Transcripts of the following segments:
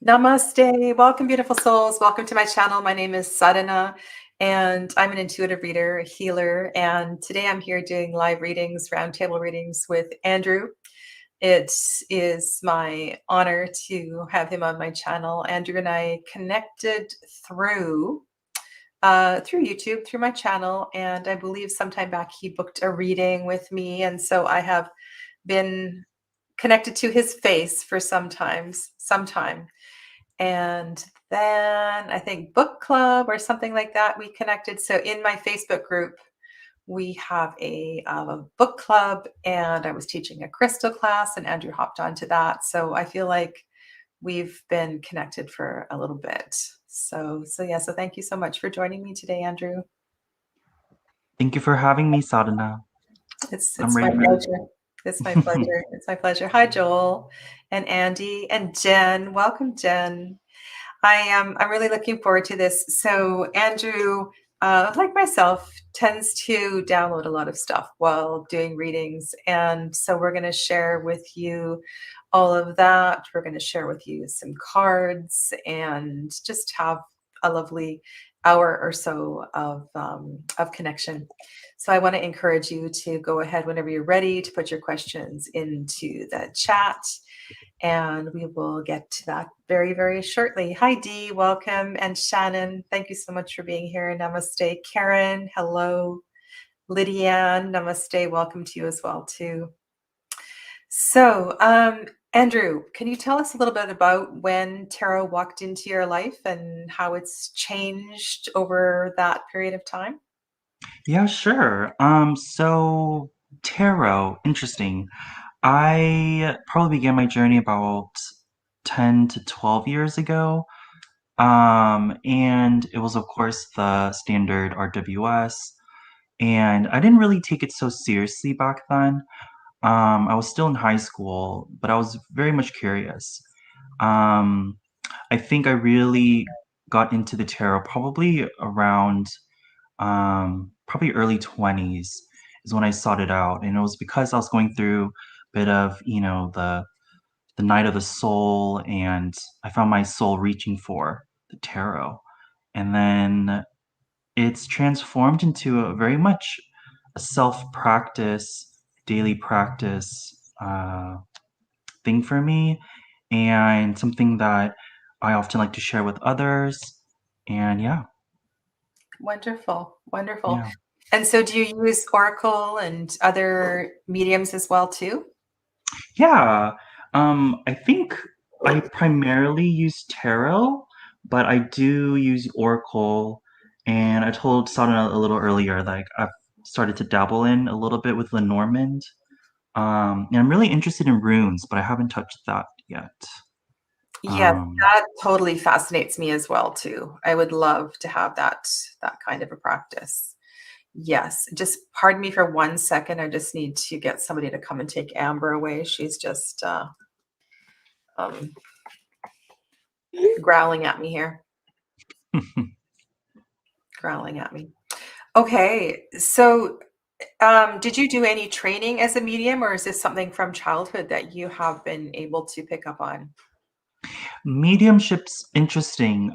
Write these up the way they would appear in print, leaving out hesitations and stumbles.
Namaste. Welcome, beautiful souls. Welcome to my channel. My name is Sadhana, and I'm an intuitive reader, a healer. And today I'm here doing live readings, roundtable readings with Andrew. It is my honor to have him on my channel. Andrew and I connected through YouTube, through my channel, and I believe sometime back he booked a reading with me, and so I have been connected to his face for some time. And then I think book club or something like that, we connected. So in my Facebook group, we have a book club, and I was teaching a crystal class, and Andrew hopped onto that. So I feel like we've been connected for a little bit. So thank you so much for joining me today, Andrew. Thank you for having me, Sadhana. It's I'm my ready. pleasure. It's my pleasure. It's my pleasure. Hi, Joel and Andy and Jen. Welcome, Jen. I'm really looking forward to this. So Andrew, like myself, tends to download a lot of stuff while doing readings. And so we're going to share with you all of that. We're going to share with you some cards and just have a lovely hour or so of connection. So I want to encourage you to go ahead whenever you're ready to put your questions into the chat, and we will get to that very, very shortly. Hi, Dee, welcome. And Shannon, thank you so much for being here. Namaste. Karen, hello. Lydianne, namaste. Welcome to you as well, too. So, Andrew, can you tell us a little bit about when tarot walked into your life and how it's changed over that period of time? Yeah, sure. So tarot, interesting. I probably began my journey about 10 to 12 years ago. And it was, of course, the standard RWS. And I didn't really take it so seriously back then. I was still in high school, but I was very much curious. Um, I think I really got into the tarot probably around probably early 20s is when I sought it out. And it was because I was going through a bit of, the night of the soul, and I found my soul reaching for the tarot. And then it's transformed into a very much a self-practice, daily practice thing for me, and something that I often like to share with others. And yeah, Wonderful, wonderful. yeah. And so do you use Oracle and other mediums as well, too? Yeah, I think I primarily use tarot, but I do use Oracle, and I told Sadhana a little earlier, like I've started to dabble in a little bit with Lenormand. And I'm really interested in runes, but I haven't touched that yet. Yes, Um, that totally fascinates me as well, too. I would love to have that kind of a practice. Yes, just pardon me for 1 second. I just need to get somebody to come and take Amber away. She's just um, growling at me here, growling at me. Okay, so did you do any training as a medium, or is this something from childhood that you have been able to pick up on? Mediumship's interesting.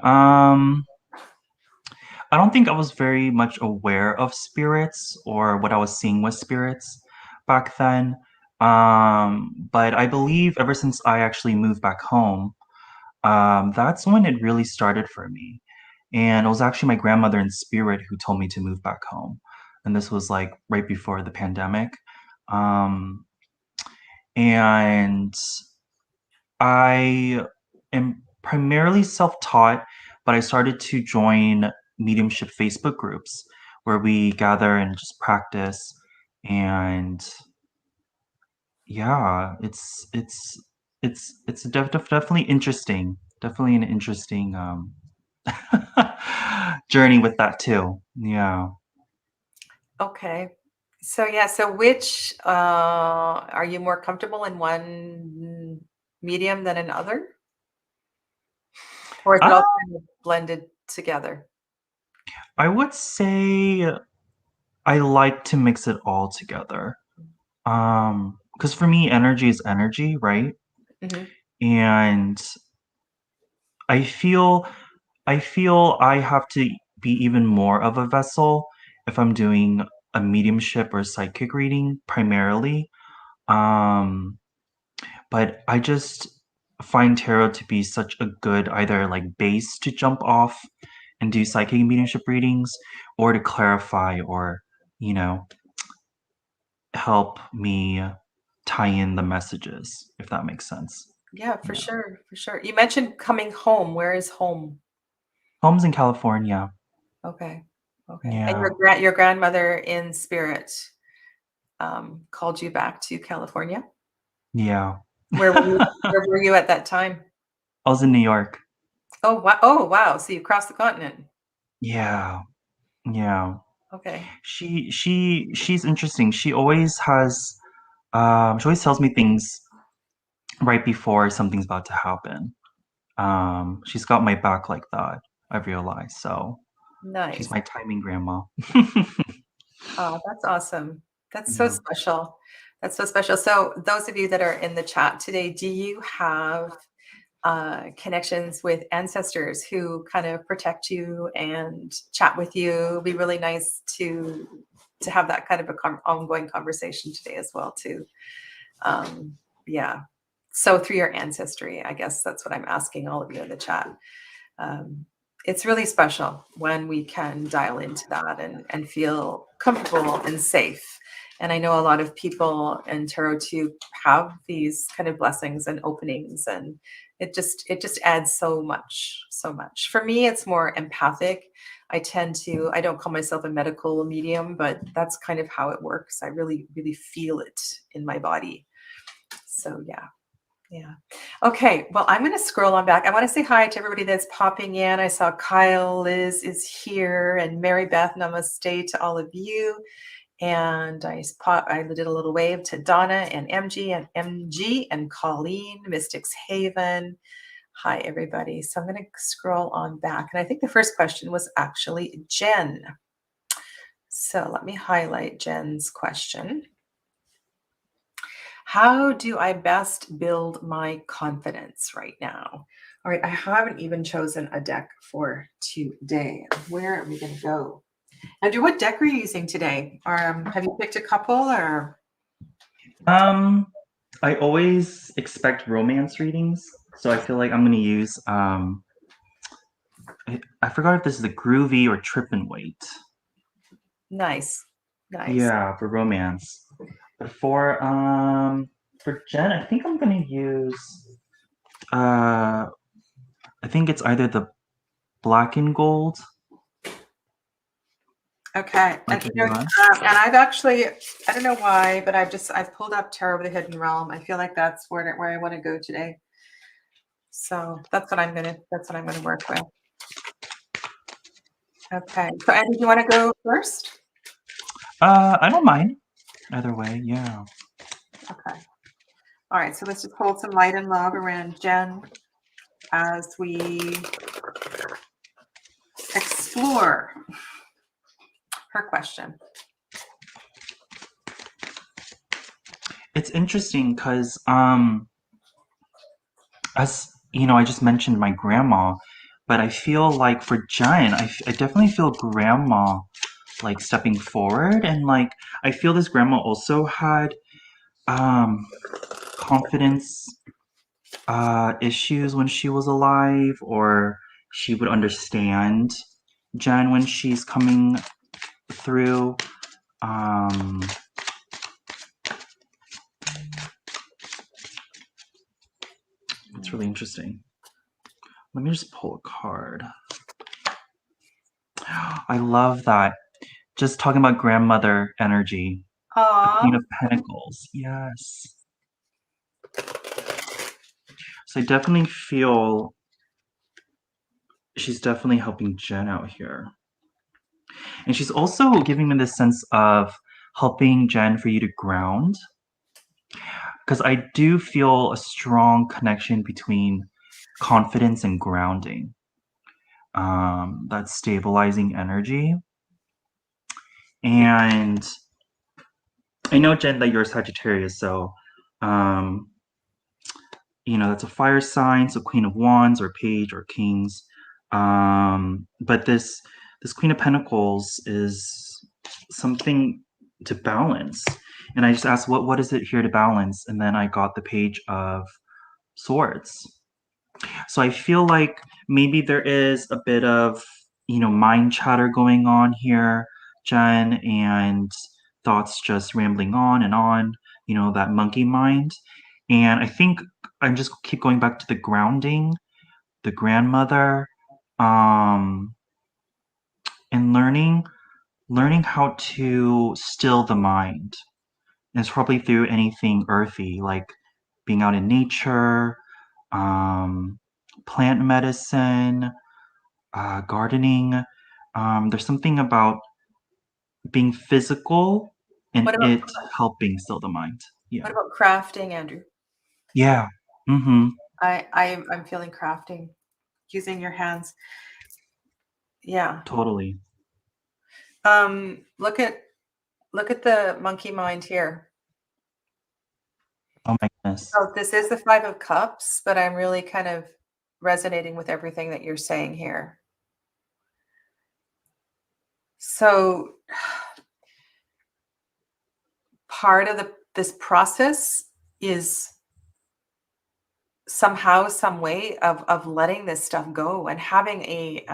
I don't think I was very much aware of spirits or what I was seeing with spirits back then. But I believe ever since I actually moved back home, that's when it really started for me. And it was actually my grandmother in spirit who told me to move back home. And this was like right before the pandemic. Um, and I am primarily self-taught, but I started to join mediumship Facebook groups where we gather and just practice. And yeah, it's definitely interesting. Definitely an interesting journey with that too. Yeah. Okay. So which are you more comfortable in one medium than another? Or is it Uh, all kind of blended together? I would say I like to mix it all together. Because for me, energy is energy, right? Mhm. And I feel I feel I have to be even more of a vessel if I'm doing a mediumship or psychic reading primarily. Um, but I just find tarot to be such a good either like base to jump off and do psychic mediumship readings or to clarify or, you know, help me tie in the messages, if that makes sense. Yeah, for Yeah. sure, for sure. You mentioned coming home. Where is home? Home's in California. Okay, okay. And Yeah. your grandmother in spirit called you back to California. Yeah. Where were you? Where were you at that time? I was in New York. Oh wow! Oh wow! So you crossed the continent. Yeah. Yeah. Okay, She's interesting. She always tells me things right before something's about to happen. She's got my back like that, I've realized. So she's nice. my timing grandma. Oh, that's awesome. That's so Yeah. special. That's so special. So, those of you that are in the chat today, do you have connections with ancestors who kind of protect you and chat with you? It'd be really nice to have that kind of a ongoing conversation today as well, too. Yeah. So, through your ancestry, I guess that's what I'm asking all of you in the chat. um, it's really special when we can dial into that and feel comfortable and safe. And I know a lot of people in tarot too have these kind of blessings and openings, and it just adds so much, so much. For me, it's more empathic. I don't call myself a medical medium, but that's kind of how it works. I really, really feel it in my body. So yeah. Yeah. Okay. Well, I'm going to scroll on back. I want to say hi to everybody that's popping in. I saw Kyle, Liz is here, and Mary Beth. Namaste to all of you. And I did a little wave to Donna and MG and Colleen, Mystics Haven. Hi, everybody. So I'm going to scroll on back. And I think the first question was actually Jen. So let me highlight Jen's question. How do I best build my confidence right now? All right, I haven't even chosen a deck for today. Where are we going to go? Andrew, what deck are you using today? Have you picked a couple or? Um, I always expect romance readings, so I feel like I'm gonna use I forgot if this is a groovy or trip and wait. Nice, nice. Yeah, for romance. But for Jen, I think I'm gonna use uh I think it's either the black and gold Okay, and RWS. and I've actually, I don't know why, but I've pulled up Tarot of the Hidden Realm. I feel like that's where I want to go today. So that's what I'm gonna work with. Okay. So Andy, do you want to go first? I don't mind. Either way, yeah. Okay. All right. So let's just hold some light and love around Jen as we explore her question. It's interesting because as you know, I just mentioned my grandma, but I feel like for Jen, I definitely feel grandma like stepping forward, and like I feel this grandma also had um confidence issues when she was alive, or she would understand Jen when she's coming through. Um, it's really interesting. Let me just pull a card. I love that. Just talking about grandmother energy. The Aw. Queen of Pentacles. Yes. So I definitely feel she's definitely helping Jen out here. And she's also giving me this sense of helping Jen for you to ground. Because I do feel a strong connection between confidence and grounding. That stabilizing energy. And I know, Jen, that you're a Sagittarius, so um, that's a fire sign, so Queen of Wands or Page or Kings. But this Queen of Pentacles is something to balance. And I just asked, what is it here to balance? And then I got the Page of Swords. So I feel like maybe there is a bit of, mind chatter going on here, Jen, and thoughts just rambling on, that monkey mind. And I think I just keep going back to the grounding, the grandmother, um, and learning how to still the mind. And it's probably through anything earthy, like being out in nature, um, plant medicine, gardening. There's something about being physical What and about it helping still the mind. Yeah. what about crafting, Andrew? Yeah. Mm-hmm. I'm feeling crafting, using your hands. Yeah. Totally. Look at the monkey mind here. Oh my goodness. So this is the Five of Cups, but I'm really kind of resonating with everything that you're saying here. So part of this process is somehow, some way of letting this stuff go and having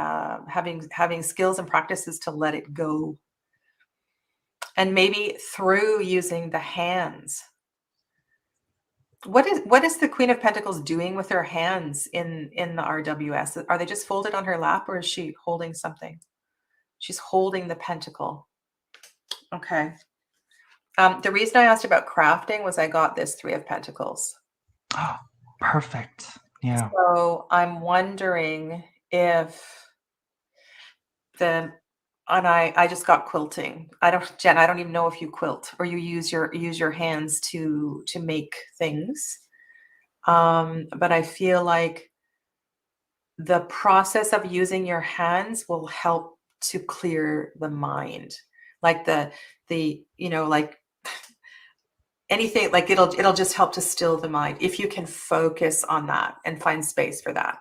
having skills and practices to let it go, and maybe through using the hands. What is the Queen of Pentacles doing with her hands in the RWS? Are they just folded on her lap, or is she holding something? She's holding the pentacle. Okay. The reason I asked about crafting was I got this Three of Pentacles. Perfect. Yeah. So I'm wondering if I just got quilting. Jen, I don't even know if you quilt or you use your hands to make things. But I feel like the process of using your hands will help to clear the mind. Like like anything, like it'll just help to still the mind if you can focus on that and find space for that.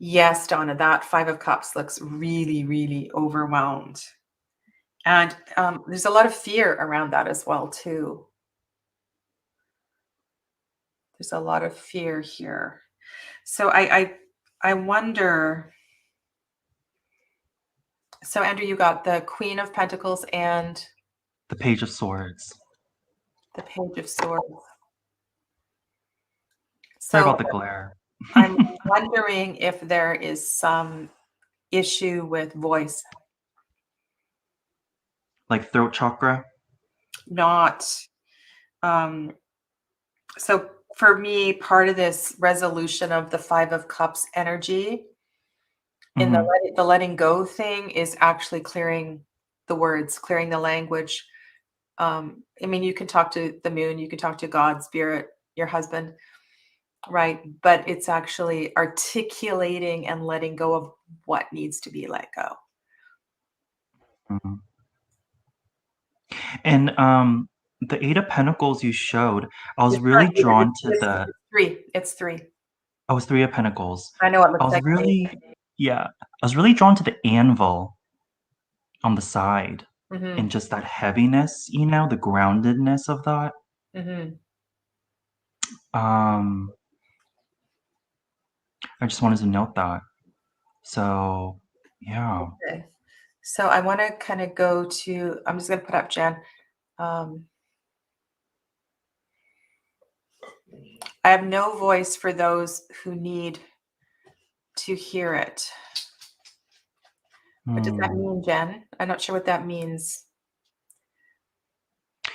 Yes, Donna, that Five of Cups looks really, really overwhelmed. And there's a lot of fear around that as well, too. There's a lot of fear here. So I wonder. So Andrew, you got the Queen of Pentacles and The Page of Swords. the Page of Swords. Sorry So about the glare. I'm wondering if there is some issue with voice. Like throat chakra. Not so for me, part of this resolution of the Five of Cups energy in Mm-hmm. the letting go thing is actually clearing the words, clearing the language. I mean, you can talk to the moon, you can talk to God, spirit, your husband, right? But it's actually articulating and letting go of what needs to be let go. Mm-hmm. And the Eight of Pentacles you showed, I was really drawn to the. It's three. It's three. Oh, it's Three of Pentacles. I know it I looks was like really, yeah, I was really drawn to the anvil on the side mm-hmm, and just that heaviness, the groundedness of that. mm-hmm. Um, I just wanted to note that. So, yeah. Okay. So I want to kind of go to, I'm just going to put up Jen. I have no voice for those who need to hear it. What does that mean, Jen? I'm not sure what that means.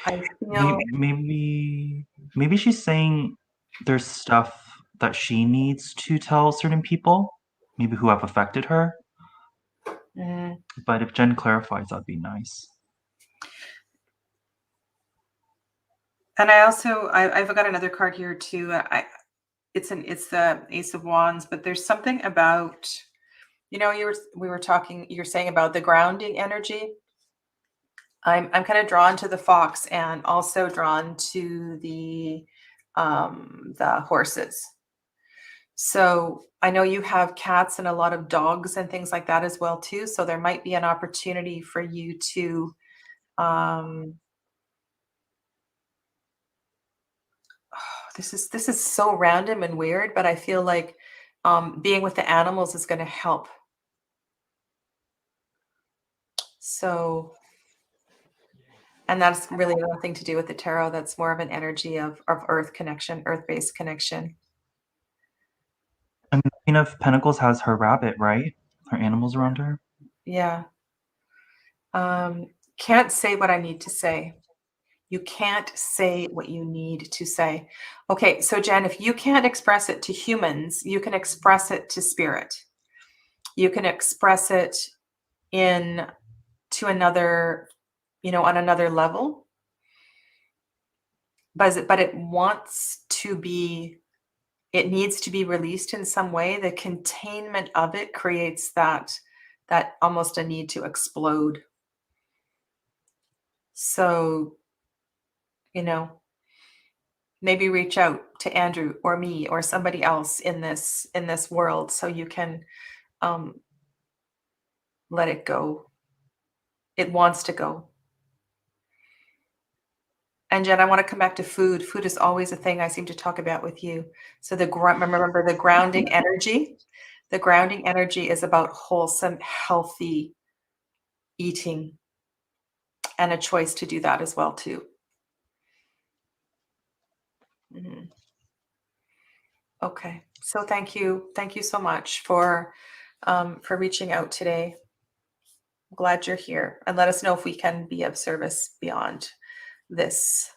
I feel Maybe she's saying there's stuff that she needs to tell certain people, maybe who have affected her. But if Jen clarifies, that'd be nice. and I also I've got another card here too. It's the Ace of Wands, but there's something about, we were talking, you're saying about the grounding energy. I'm kind of drawn to the fox and also drawn to the horses. So I know you have cats and a lot of dogs and things like that as well too. So there might be an opportunity for you to um this is so random and weird, but I feel like being with the animals is going to help. So, and that's really nothing to do with the tarot. That's more of an energy of earth connection, earth-based connection. And the Queen of Pentacles has her rabbit, right? Her animals around her. Yeah. Can't say what I need to say. You can't say what you need to say. Okay, so Jen, if you can't express it to humans, you can express it to spirit. You can express it in to another, on another level. But it wants to be, it needs to be released in some way. The containment of it creates that almost a need to explode. So, you know, maybe reach out to Andrew or me or somebody else in this world so you can um, let it go. It wants to go. And Jen, I want to come back to food. Food is always a thing I seem to talk about with you. So remember the grounding energy. The grounding energy is about wholesome, healthy eating and a choice to do that as well too. Mhm. Okay. So thank you. Thank you so much for reaching out today. I'm glad you're here, and let us know if we can be of service beyond this.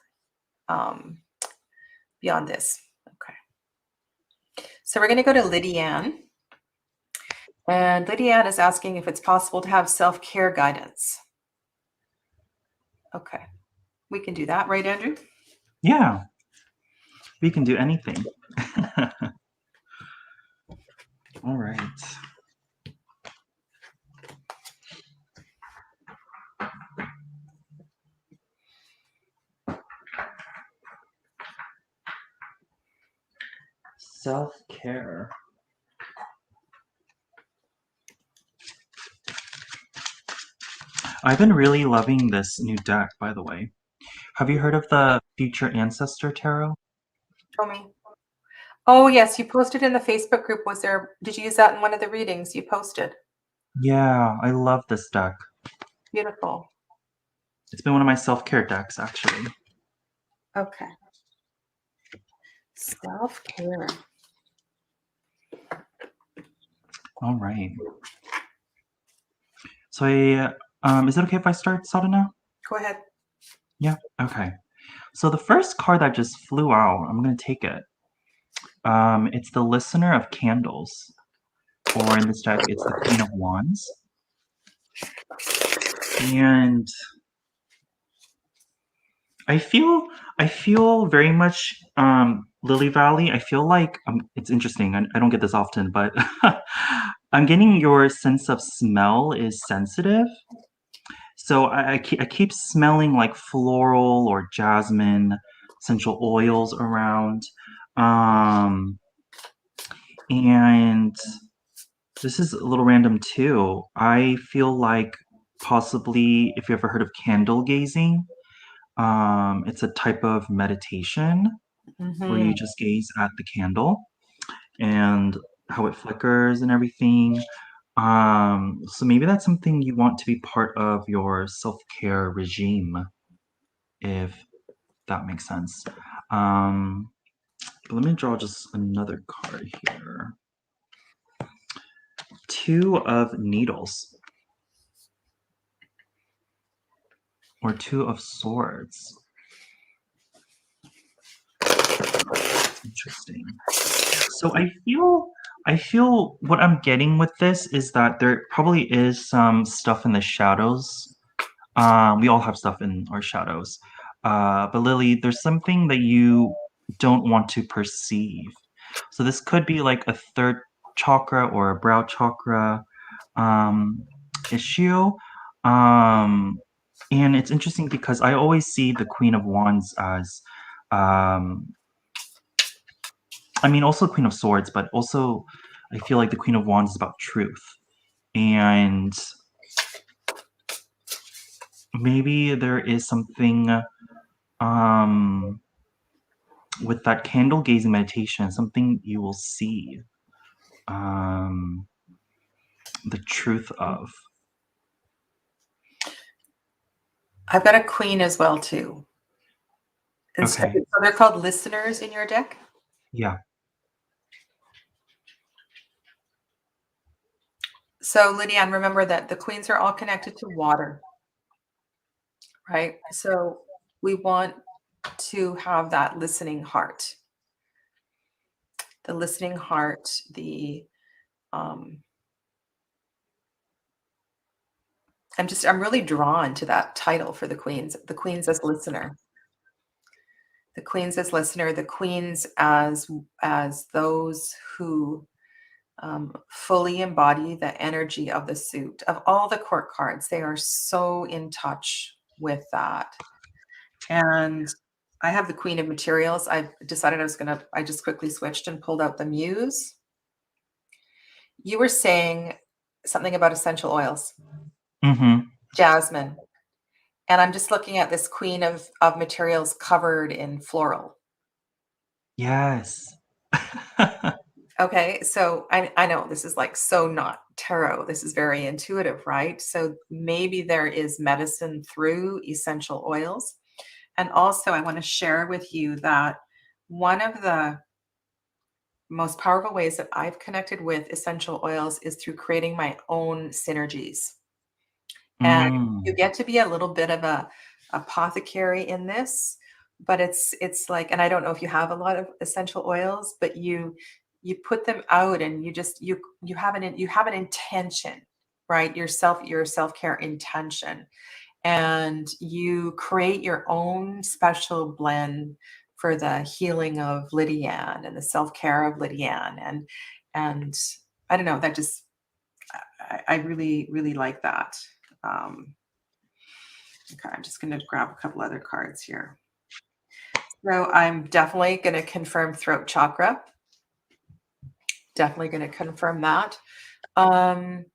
Um, beyond this. Okay. So we're going to go to Lydianne. And Lydianne is asking if it's possible to have self-care guidance. Okay. We can do that, right, Andrew? Yeah, we can do anything. All right. Self-care. I've been really loving this new deck, by the way. Have you heard of the Future Ancestor Tarot? Show me. Oh, yes, you posted in the Facebook group. Did you use that in one of the readings you posted? Yeah, I love this deck. Beautiful. It's been one of my self-care decks, actually. Okay. Self-care. All right. So is it okay if I start, Sadhana? Go ahead. Yeah, okay. So the first card that just flew out, I'm going to take it. It's the Listener of Candles, or in this deck, it's the Queen of Wands. And I feel very much Lily Valley. I feel like it's interesting. I don't get this often, but I'm getting your sense of smell is sensitive. So I keep smelling like floral or jasmine, essential oils around. Um, and this is a little random too. I feel like possibly if you ever heard of candle gazing, it's a type of meditation where Mm-hmm. you just gaze at the candle and how it flickers and everything. So maybe that's something you want to be part of your self-care regime, if that makes sense. Let me draw just another card here. Two of Needles, or Two of Swords. Interesting. So I feel what I'm getting with this is that there probably is some stuff in the shadows. We all have stuff in our shadows. But Lily, there's something that you don't want to perceive. So this could be like a third chakra or a brow chakra um, issue. Um, And it's interesting because I always see the Queen of Wands as, um, I mean, also Queen of Swords, but also I feel like the Queen of Wands is about truth. And maybe there is something um, with that candle gazing meditation, something you will see um, the truth of. I've got a queen as well too. So Okay. they're called listeners in your deck. Yeah. So Lydiane, remember that the queens are all connected to water, right? So we want to have that listening heart. The listening heart, I'm really drawn to that title for the queens as listener. The queens as listener, the queens as those who fully embody the energy of the suit. Of all the court cards, they are so in touch with that. And I have the Queen of Materials. I decided I just quickly switched and pulled out the Muse. You were saying something about essential oils, Mm-hmm. jasmine. And I'm just looking at this Queen of Materials covered in floral. Yes. Okay, so I know this is like so not tarot. This is very intuitive, right? So maybe there is medicine through essential oils. And also, I want to share with you that one of the most powerful ways that I've connected with essential oils is through creating my own synergies. And you Mm. get to be a little bit of a apothecary in this, but it's like, and I don't know if you have a lot of essential oils, but you put them out and you have an intention, right? Your self-care intention, and you create your own special blend for the healing of Lydiane and the self-care of Lydiane. And I don't know, that just I really, really like that. Um, okay, I'm just going to grab a couple other cards here. So I'm definitely going to confirm throat chakra. Definitely going to confirm that. And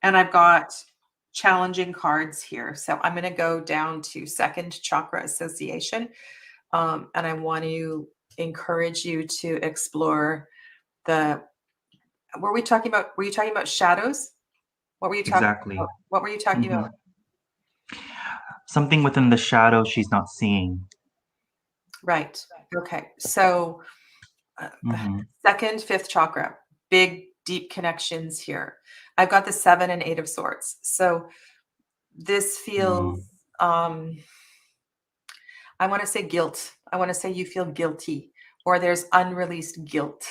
I've got challenging cards here. So I'm going to go down to second chakra association. And I want to encourage you to explore were you talking about shadows? What were you talking Exactly. about? What were you talking Mm-hmm. about? Something within the shadow she's not seeing. Right. Okay. So uh, Mm-hmm. second, fifth chakra, big, deep connections here. I've got the 7 and 8 of swords. So this feels, Mm. um, I want to say guilt. I want to say you feel guilty, or there's unreleased guilt.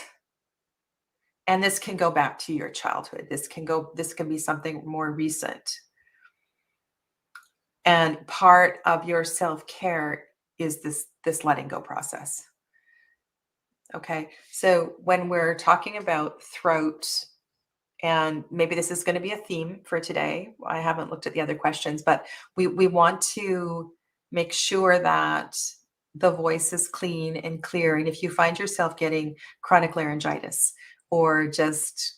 And this can go back to your childhood. This can be something more recent. And part of your self-care is this letting go process. Okay. So when we're talking about throat, and maybe this is going to be a theme for today. I haven't looked at the other questions, but we want to make sure that the voice is clean and clear. And if you find yourself getting chronic laryngitis, or just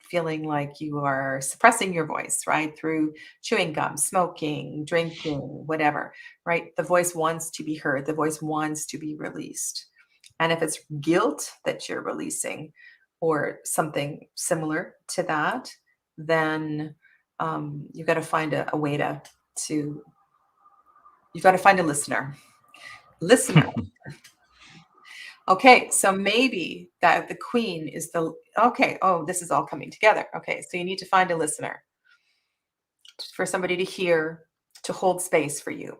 feeling like you are suppressing your voice, right, through chewing gum, smoking, drinking, whatever, right? The voice wants to be heard. The voice wants to be released. And if it's guilt that you're releasing, or something similar to that, then you've got to find a way to you've got to find a listener. Okay, so maybe that the queen is the okay. Oh, this is all coming together. Okay, so you need to find a listener, for somebody to hear, to hold space for you,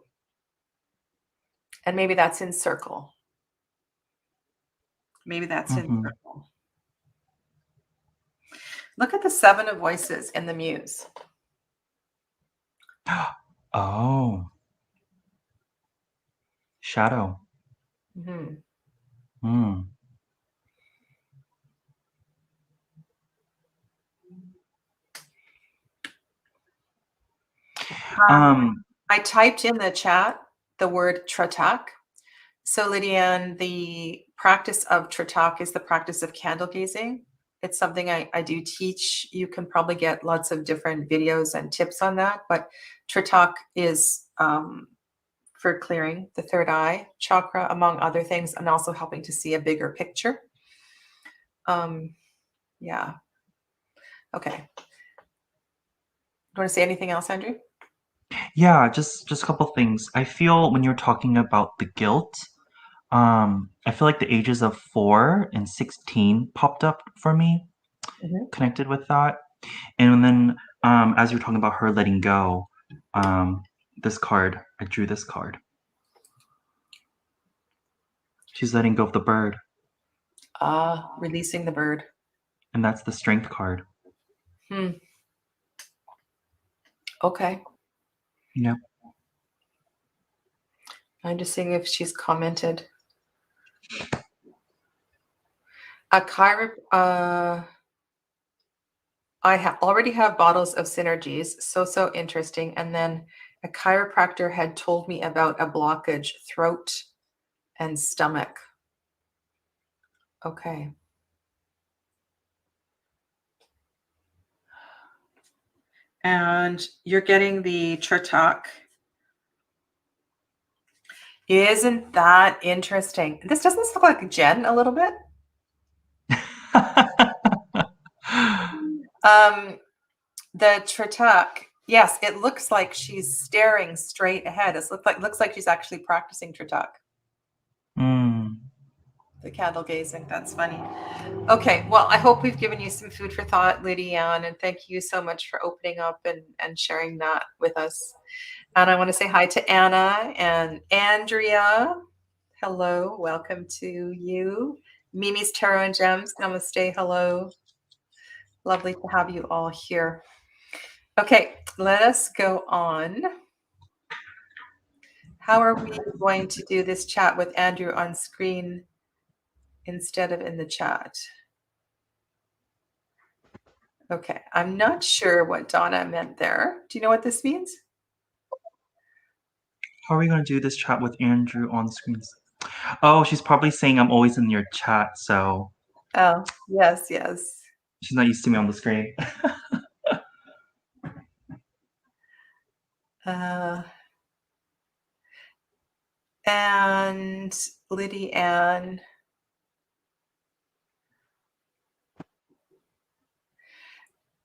and maybe that's in circle. Maybe that's in Mm-hmm. circle. Look at the 7 of voices in the muse. Oh, shadow. Mhm. Mm. I typed in the chat the word Tratak. So, Lydiane, the practice of Tratak is the practice of candle gazing. It's something I do teach. You can probably get lots of different videos and tips on that, but Tratak is for clearing the third eye chakra, among other things, and also helping to see a bigger picture. Yeah. Okay. Do you want to say anything else, Andrew? Yeah, just a couple things. I feel when you're talking about the guilt, I feel like the ages of 4 and 16 popped up for me, connected with that. And then as you're talking about her letting go, this card, I drew this card. She's letting go of the bird. Releasing the bird. And that's the strength card. Okay. Yep. I'm just seeing if she's commented. I already have bottles of synergies. So interesting. And then a chiropractor had told me about a blockage, throat and stomach. Okay. And you're getting the Tratak. Isn't that interesting? This doesn't this look like Jen a little bit? The Tratak, yes, it looks like she's staring straight ahead. It looks like she's actually practicing Tratak. The candle gazing. That's funny. Okay, well, I hope we've given you some food for thought, Lydiane, and thank you so much for opening up and sharing that with us. And I want to say hi to Anna and Andrea. Hello, welcome to you. Mimi's Tarot and Gems, namaste, hello. Lovely to have you all here. Okay, let us go on. How are we going to do this chat with Andrew on screen instead of in the chat? Okay, I'm not sure what Donna meant there. Do you know what this means? How are we going to do this chat with Andrew on screens? Oh, she's probably saying I'm always in your chat, so. Oh, yes, yes. She's not used to me on the screen. And Lydia Ann.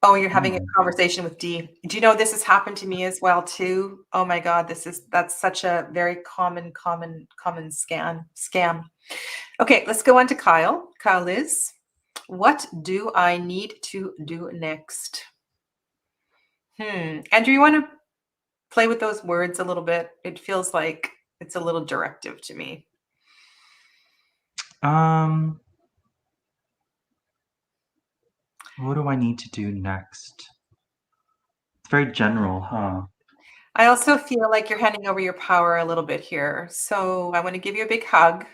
Oh, you're having a conversation with Dee. Do you know this has happened to me as well too? Oh my God, that's such a very common scam. Okay, let's go on to Kyle. Kyle Liz, what do I need to do next? Andrew, you want to play with those words a little bit? It feels like it's a little directive to me. What do I need to do next? It's very general, huh? I also feel like you're handing over your power a little bit here. So I want to give you a big hug.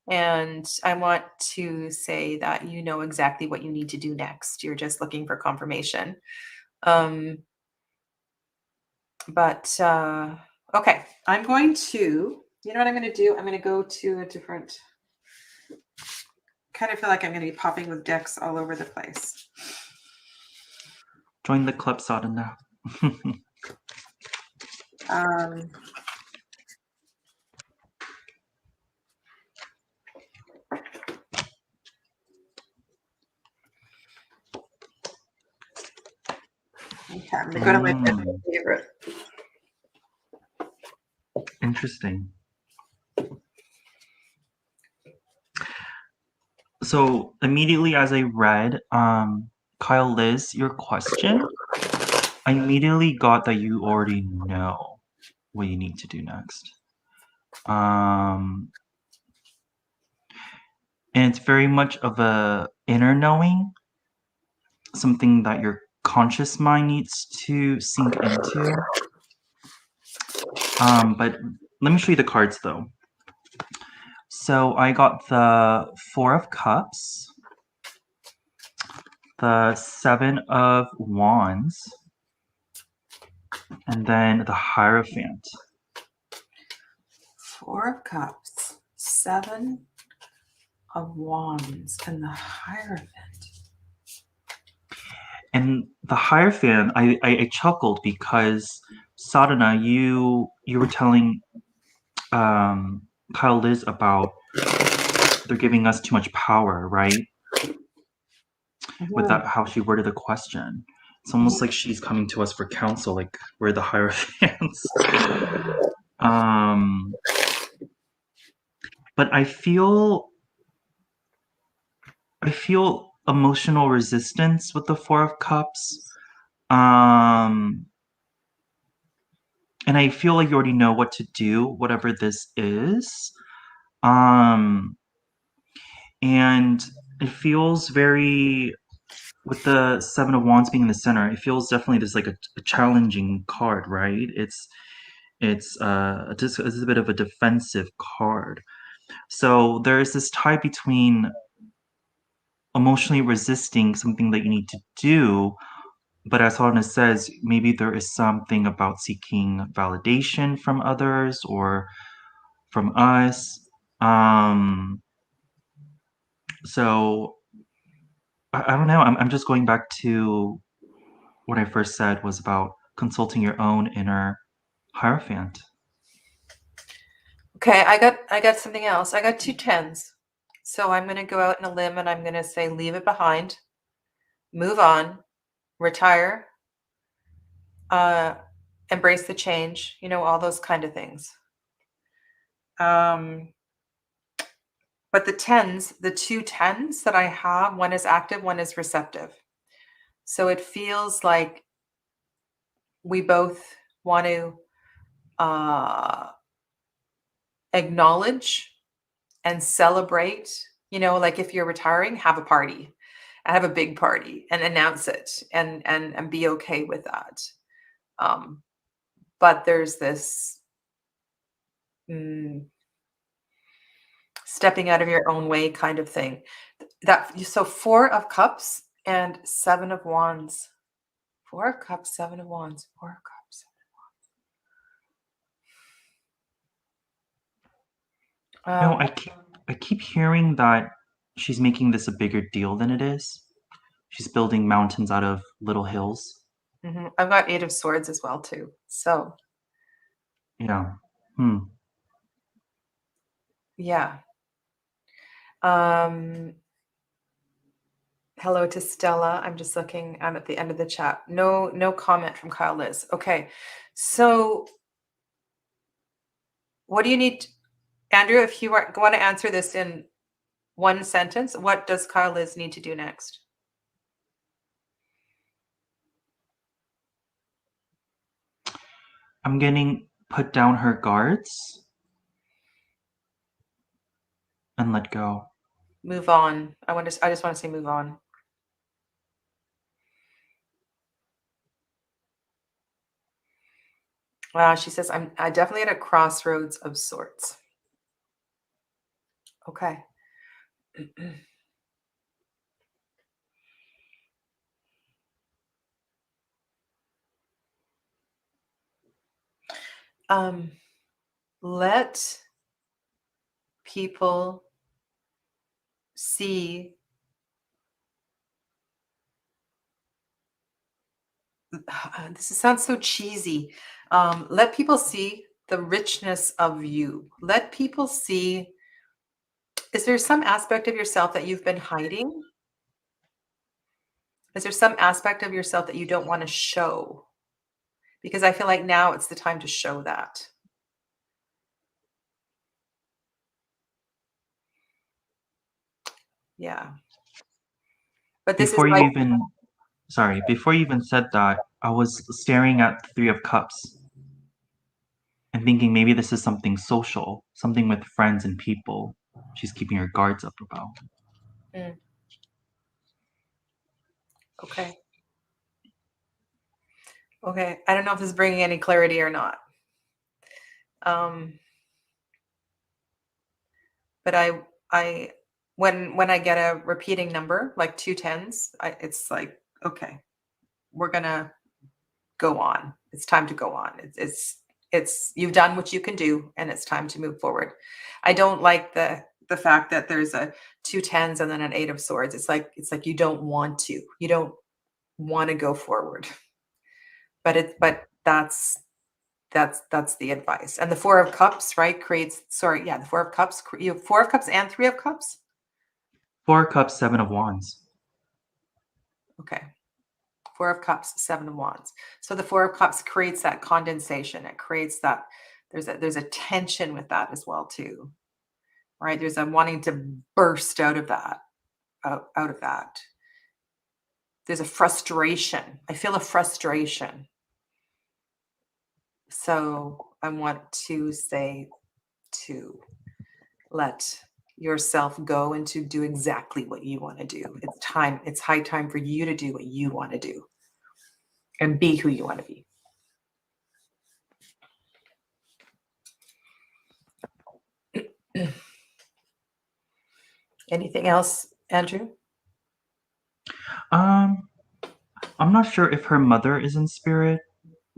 And I want to say that you know exactly what you need to do next. You're just looking for confirmation. Okay, I'm going to, you know what I'm going to do? I'm going to go to a different, kind of feel like I'm going to be popping with decks all over the place. Join the club, Sadhana. Okay, I'm going to go to my favorite. Interesting. So immediately as I read, Kyle Liz, your question, I immediately got that you already know what you need to do next. And it's very much of a inner knowing, something that your conscious mind needs to sink into. But let me show you the cards though. So I got the 4 of Cups, the 7 of Wands, And then the Hierophant. 4 of Cups, 7 of Wands, and the Hierophant. And the Hierophant, I chuckled because Sadhana, you were telling Kyle Liz about they're giving us too much power, right? With that, how she worded the question. It's almost like she's coming to us for counsel, like we're the Hierophants. But I feel emotional resistance with the Four of Cups. And I feel like you already know what to do, whatever this is. And it feels very, with the Seven of Wands being in the center, it feels definitely this like a challenging card, right? It's a bit of a defensive card. So there's this tie between emotionally resisting something that you need to do, but as Harna says, maybe there is something about seeking validation from others or from us. So I don't know. I'm just going back to what I first said was about consulting your own inner Hierophant. Okay, I got something else. I got 2 10s. So I'm going to go out on a limb and I'm going to say leave it behind, move on, retire, embrace the change, all those kind of things. But the 10s, the 2 10s that I have, one is active, one is receptive. So it feels like we both want to acknowledge and celebrate, like if you're retiring, have a party, have a big party and announce it and be okay with that. But there's this stepping out of your own way kind of thing. So 4 of Cups and 7 of Wands. 4 of Cups, 7 of Wands, 4 of Cups, 7 of Wands. I keep hearing that she's making this a bigger deal than it is. She's building mountains out of little hills. I've got 8 of Swords as well too. So yeah. Yeah. Hello to Stella. I'm just looking. I'm at the end of the chat. No comment from Kyle Liz. Okay. So what do you need, Andrew, if you want to answer this in one sentence, what does Kyle Liz need to do next? I'm getting put down her guards and let go. Move on. I just want to say move on. She says, I definitely at a crossroads of sorts. Okay. Let people see this sounds so cheesy. Let people see the richness of you. Let people see, is there some aspect of yourself that you've been hiding? Is there some aspect of yourself that you don't want to show? Because I feel like now it's the time to show that. Yeah. But this Before is you like, before you even said that, I was staring at the Three of Cups and thinking maybe this is something social, something with friends and people she's keeping her guards up about. Okay. Okay. I don't know if this is bringing any clarity or not. But when I get a repeating number, like 2 10s, it's like, okay, we're going to go on. It's time to go on. It's you've done what you can do, and it's time to move forward. I don't like the fact that there's a two tens and then an eight of swords. It's like you don't want to. You don't want to go forward. But that's the advice. And the four of cups, right, creates sorry, yeah, the four of cups. You have four of cups and three of cups. 4 cups, 7 of wands. Okay. Four of cups, seven of wands. So the four of cups creates that condensation. It creates that there's a tension with that as well too, right? There's a wanting to burst out of that, out of that. There's a frustration. I feel a frustration. So I want to say to let yourself go and to do exactly what you want to do. It's time. It's high time for you to do what you want to do and be who you want to be. Anything else, Andrew? I'm not sure if her mother is in spirit,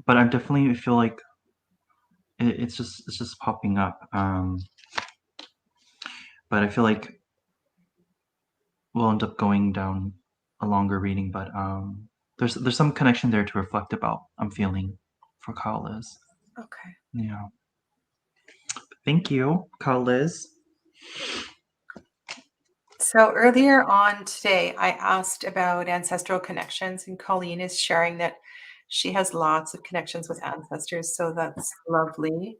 but I definitely feel like it's just popping up. But I feel like we'll end up going down a longer reading. But there's some connection there to reflect about. I'm feeling for Kyle Liz. Okay. Yeah. Thank you, Kyle Liz. So earlier on today, I asked about ancestral connections, and Colleen is sharing that she has lots of connections with ancestors. So that's lovely.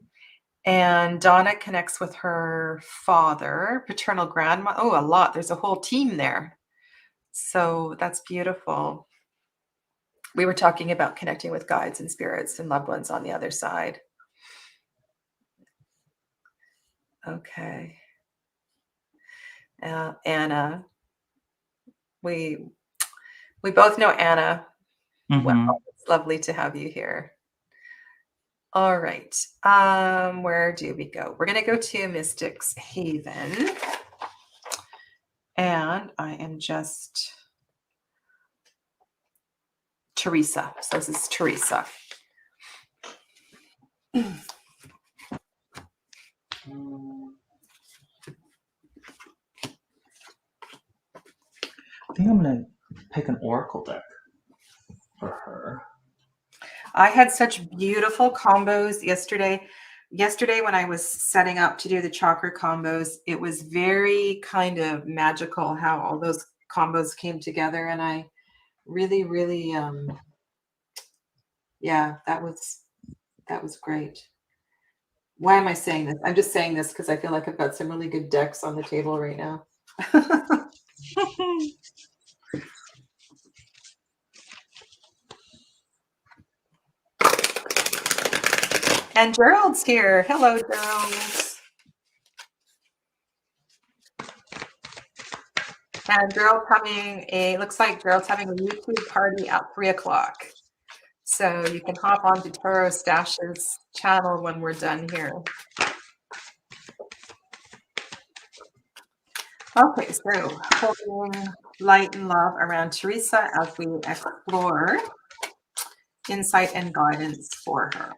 And Donna connects with her father, paternal grandma. Oh, a lot. There's a whole team there. So that's beautiful. We were talking about connecting with guides and spirits and loved ones on the other side. Okay. Anna. We both know Anna. Well, it's lovely to have you here. All right. Where do we go? We're going to go to Mystic's Haven. And I am just Teresa. So this is Teresa. I think I'm gonna pick an oracle deck for her. I had such beautiful combos yesterday. Yesterday, when I was setting up to do the chakra combos, it was very kind of magical how all those combos came together. And I really, really, yeah, that was great. Why am I saying this? I'm just saying this because I feel like I've got some really good decks on the table right now. And Gerald's here. Hello, Gerald. And Gerald's looks like Gerald's having a YouTube party at 3:00. So you can hop onto Toro Stash's channel when we're done here. Okay, so holding light and love around Teresa as we explore insight and guidance for her.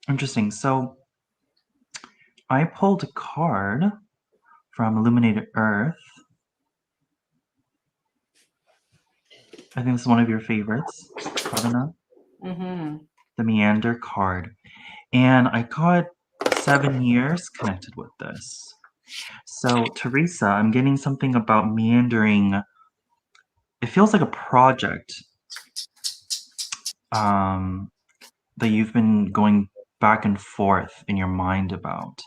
Interesting. So I pulled a card from Illuminated Earth. I think this is one of your favorites, Sadhana. The Meander Card. And I got 7 years connected with this. So, Teresa, I'm getting something about meandering. It feels like a project that you've been going back and forth in your mind about.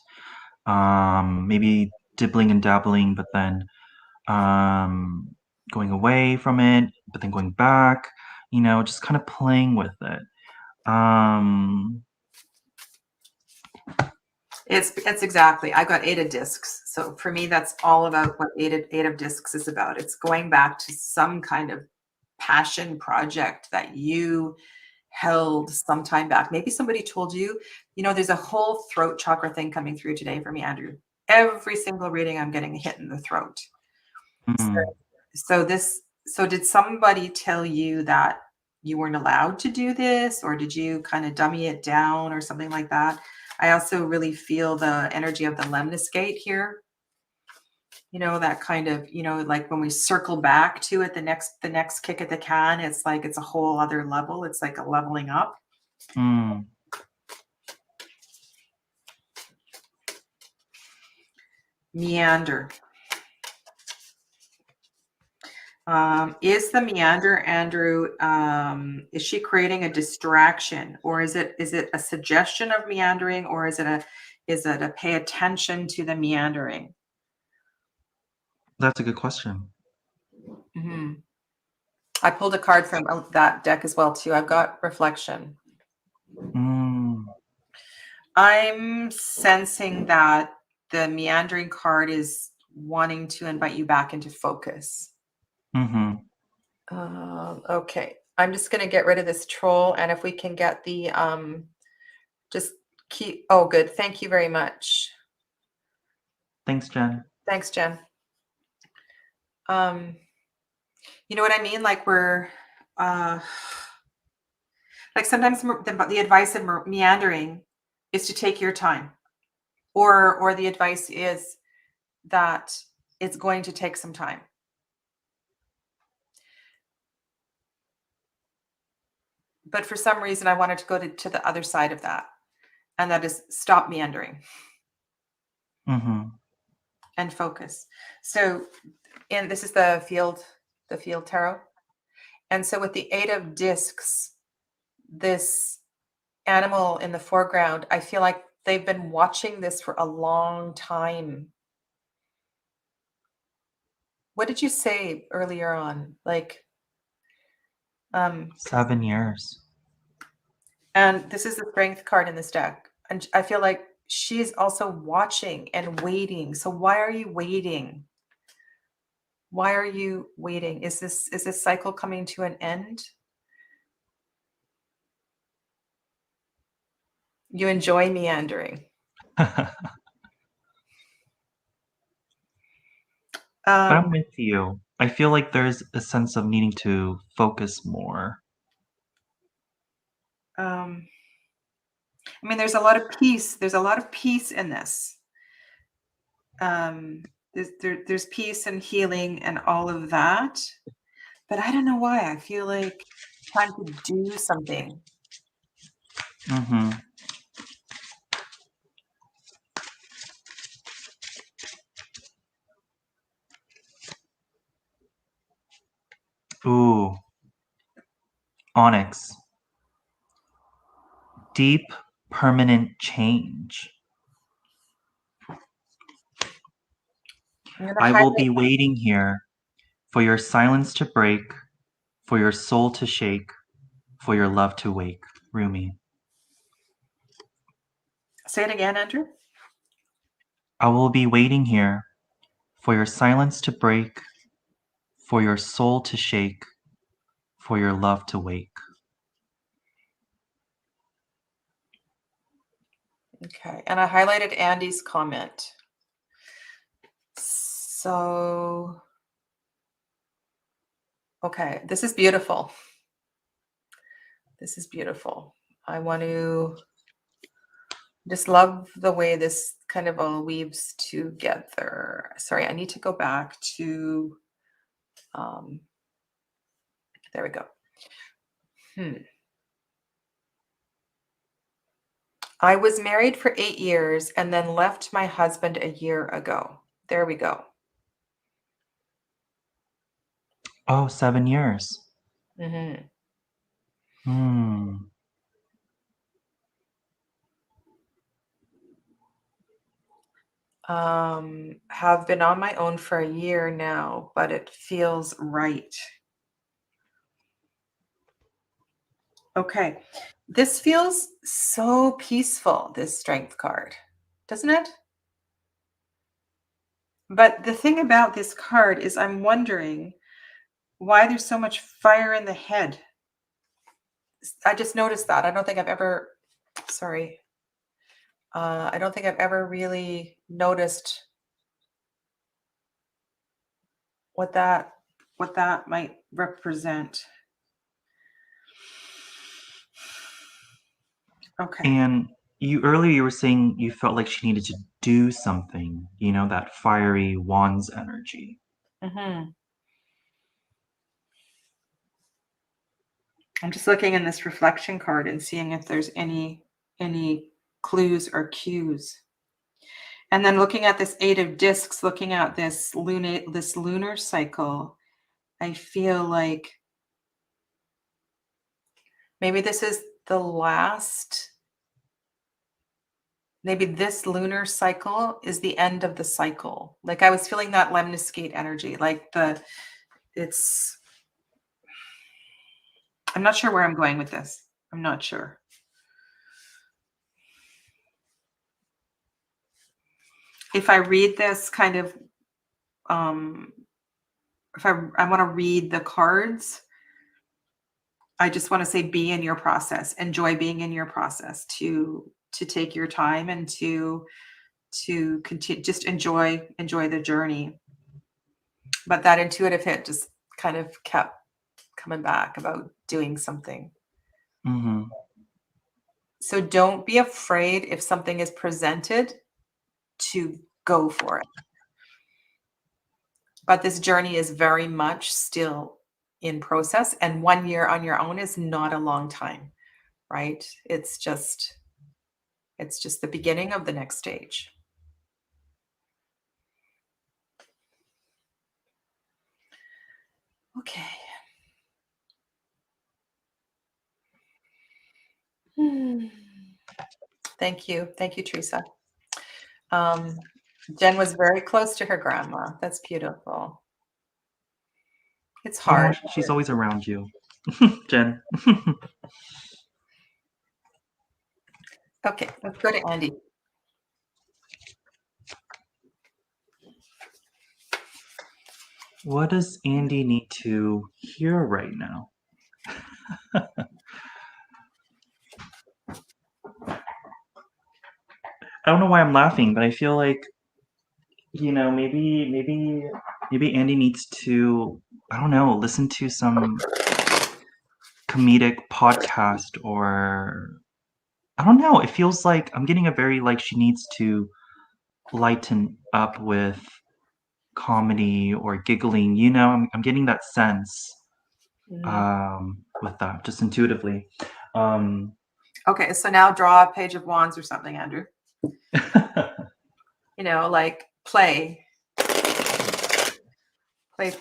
Maybe dibbling and dabbling, but then going away from it, but then going back. just kind of playing with it. It's exactly. I got 8 of discs. So for me, that's all about what eight of discs is about. It's going back to some kind of passion project that you held some time back. Maybe somebody told you, there's a whole throat chakra thing coming through today for me, Andrew. Every single reading, I'm getting a hit in the throat. mm, So did somebody tell you that you weren't allowed to do this, or did you kind of dummy it down or something like that? I also really feel the energy of the lemniscate here. That kind of, like when we circle back to it, the next kick at the can, it's like it's a whole other level. It's like a leveling up. mm. Meander. Is the meander, Andrew, is she creating a distraction, or is it a suggestion of meandering, or is it a pay attention to the meandering? That's a good question. Mhm. I pulled a card from that deck as well too. I've got reflection. Mm, I'm sensing that the meandering card is wanting to invite you back into focus. mm-hmm. Okay, I'm just going to get rid of this troll, and if we can get the just keep. Oh, good. Thank you very much. Thanks, Jen. Thanks, Jen. You know what I mean? Like we're like sometimes the advice of meandering is to take your time, or the advice is that it's going to take some time. But for some reason, I wanted to go to the other side of that, and that is stop meandering Mm-hmm. and focus. So, and this is the field tarot. And so with the 8 of discs, this animal in the foreground, I feel like they've been watching this for a long time. What did you say earlier on? Like, 7 years. and this is the strength card in this deck. And I feel like she's also watching and waiting. So why are you waiting? Why are you waiting? Is this cycle coming to an end? You enjoy meandering. But I'm with you. I feel like there's a sense of needing to focus more. I mean, there's a lot of peace. There's a lot of peace in this. There's peace and healing and all of that. But I don't know why. I feel like time to do something. Mm-hmm. Ooh, Onyx. Deep, permanent change. I'm gonna I will highlight. be waiting here for your silence to break, for your soul to shake, for your love to wake. Rumi. Say it again, Andrew. I will be waiting here for your silence to break, for your soul to shake, for your love to wake. Okay, and I highlighted Andy's comment. So, okay, this is beautiful. This is beautiful. I want to just love the way this kind of all weaves together. Sorry, I need to go back to, there we go. I was married for 8 years and then left my husband a year ago. There we go. Oh, 7 years. Mhm. Hmm. Have been on my own for a year now, but it feels right. Okay. This feels so peaceful, this strength card, doesn't it? But the thing about this card is I'm wondering why there's so much fire in the head. I just noticed that. I don't think I've ever, sorry. I don't think I've ever really noticed what that might represent. Okay. And earlier you were saying you felt like she needed to do something, that fiery wands energy. Mm-hmm. I'm just looking in this reflection card and seeing if there's any clues or cues. And then looking at this 8 of discs, looking at this lunar cycle, I feel like maybe this is the last, maybe this lunar cycle is the end of the cycle. Like I was feeling that lemniscate energy, like I'm not sure where I'm going with this. I'm not sure. If I read this kind of, if I want to read the cards, I just want to say be in your process. Enjoy being in your process, to take your time and to continue, just enjoy the journey. But that intuitive hit just kind of kept coming back about doing something. Mm-hmm. So don't be afraid if something is presented to go for it. But this journey is very much still in process, and 1 year on your own is not a long time, right? It's just the beginning of the next stage. Okay. Thank you, Teresa. Jen was very close to her grandma. That's beautiful. It's hard. She's always around you, Jen. Okay, let's go to Andy. What does Andy need to hear right now? I don't know why I'm laughing, but I feel like, maybe Andy needs to, I don't know, listen to some comedic podcast, or I don't know. It feels like I'm getting a very, like, she needs to lighten up with comedy or giggling. I'm getting that sense with that, just intuitively. Okay, so now draw a page of wands or something, Andrew. Like play. Play.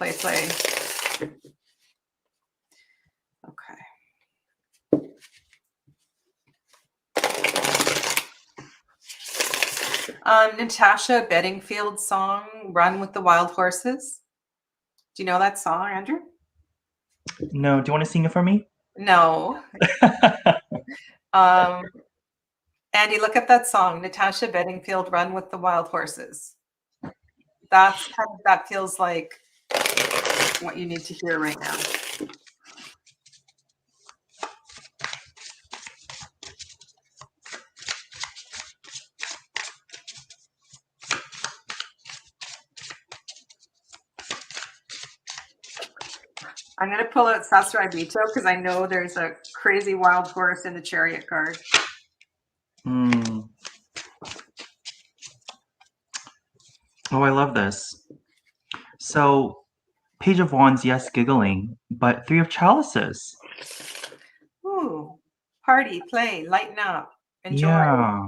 Okay. Natasha Bedingfield's song, Run with the Wild Horses. Do you know that song, Andrew? No, do you want to sing it for me? No. Andy, look at that song, Natasha Bedingfield, Run with the Wild Horses. That feels like what you need to hear right now. I'm going to pull out Sasarai Bito because I know there's a crazy wild horse in the Chariot card. Oh, I love this. So, Page of Wands, yes, giggling, but 3 of Chalices. Ooh, party, play, lighten up, enjoy. Yeah.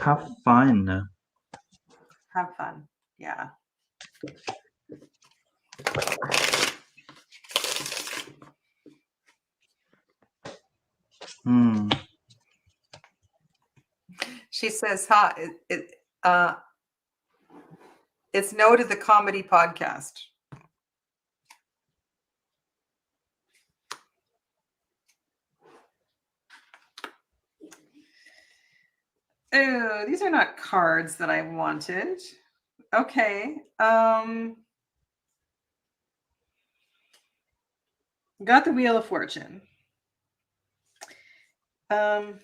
Have fun. Have fun. Yeah. She says, it's no to the comedy podcast. so these are not cards that I wanted. Okay. Got the Wheel of Fortune. There's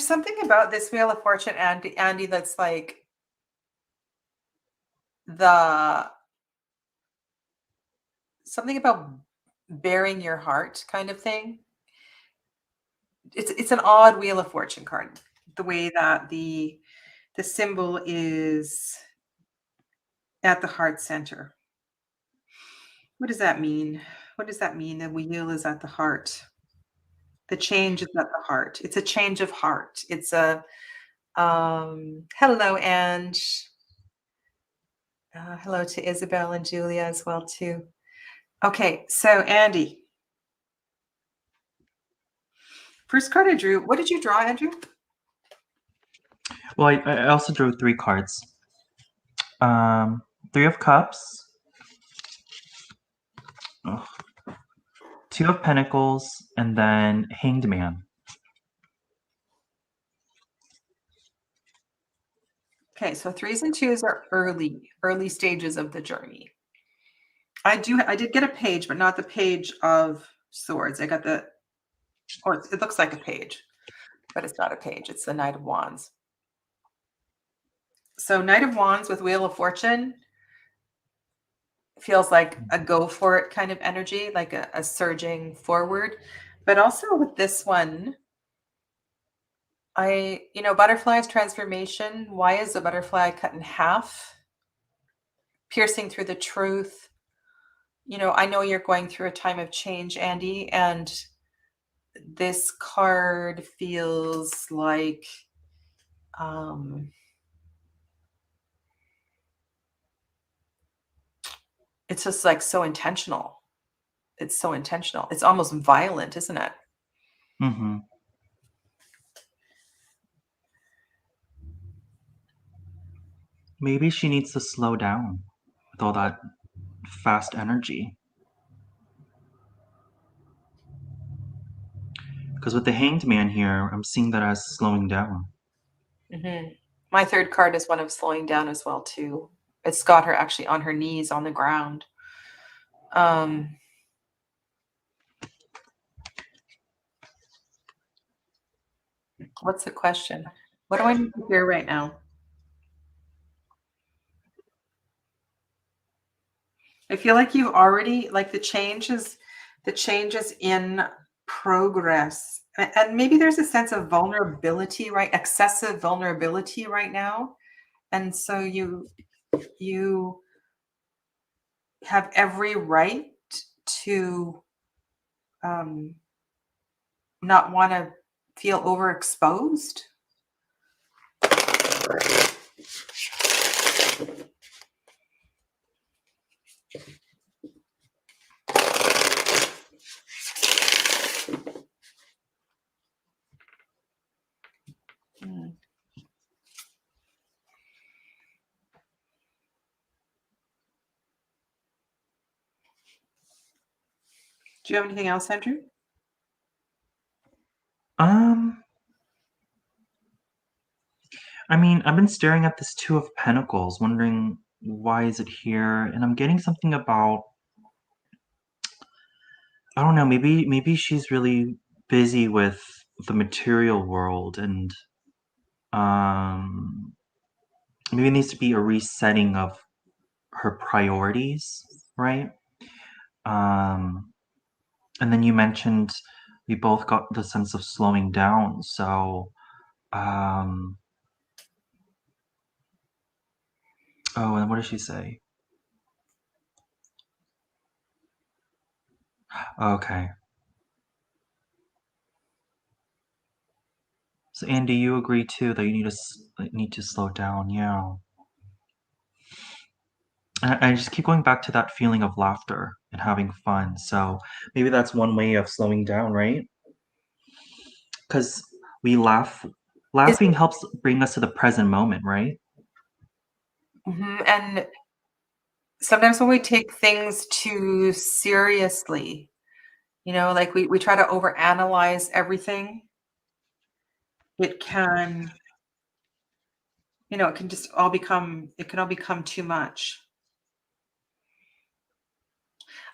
something about this Wheel of Fortune, Andy, that's like something about bearing your heart kind of thing. It's an odd Wheel of Fortune card. The way that the symbol is at the heart center. What does that mean? What does that mean? The wheel is at the heart. The change is at the heart. It's a change of heart. It's a hello, Ange. Hello to Isabel and Julia as well too. Okay, so Andy, first card I drew. What did you draw, Andrew? Well, I also drew 3 cards. 3 of Cups, ugh, 2 of Pentacles, and then Hanged Man. Okay, so 3s and 2s are early stages of the journey. I did get a page, but not the Page of Swords. I got it looks like a page, but it's not a page. It's the Knight of Wands. So Knight of Wands with Wheel of Fortune feels like a go for it kind of energy, like a surging forward. But also with this one, butterfly's transformation. Why is the butterfly cut in half? Piercing through the truth. I know you're going through a time of change, Andy, and this card feels like it's just like so intentional. It's so intentional. It's almost violent, isn't it? Mm-hmm. Maybe she needs to slow down with all that fast energy. Because with the Hanged Man here, I'm seeing that as slowing down. Mm-hmm. My third card is one of slowing down as well too. It's got her actually on her knees on the ground. What's the question? What do I need to hear right now? I feel like you've already like the changes in progress. And maybe there's a sense of vulnerability, right? Excessive vulnerability right now. And so you have every right to not want to feel overexposed. Do you have anything else, Andrew? I mean, I've been staring at this Two of Pentacles, wondering why is it here, and I'm getting something about, I don't know, maybe she's really busy with the material world, and maybe it needs to be a resetting of her priorities, right? And then you mentioned we both got the sense of slowing down, so oh, and what did she say? Okay. So Andy, you agree too that you need to slow down, yeah. I just keep going back to that feeling of laughter and having fun. So maybe that's one way of slowing down, right? Because we laugh. Is Laughing helps bring us to the present moment, right? And sometimes when we take things too seriously, like we try to overanalyze everything. it can, it can just all become, too much.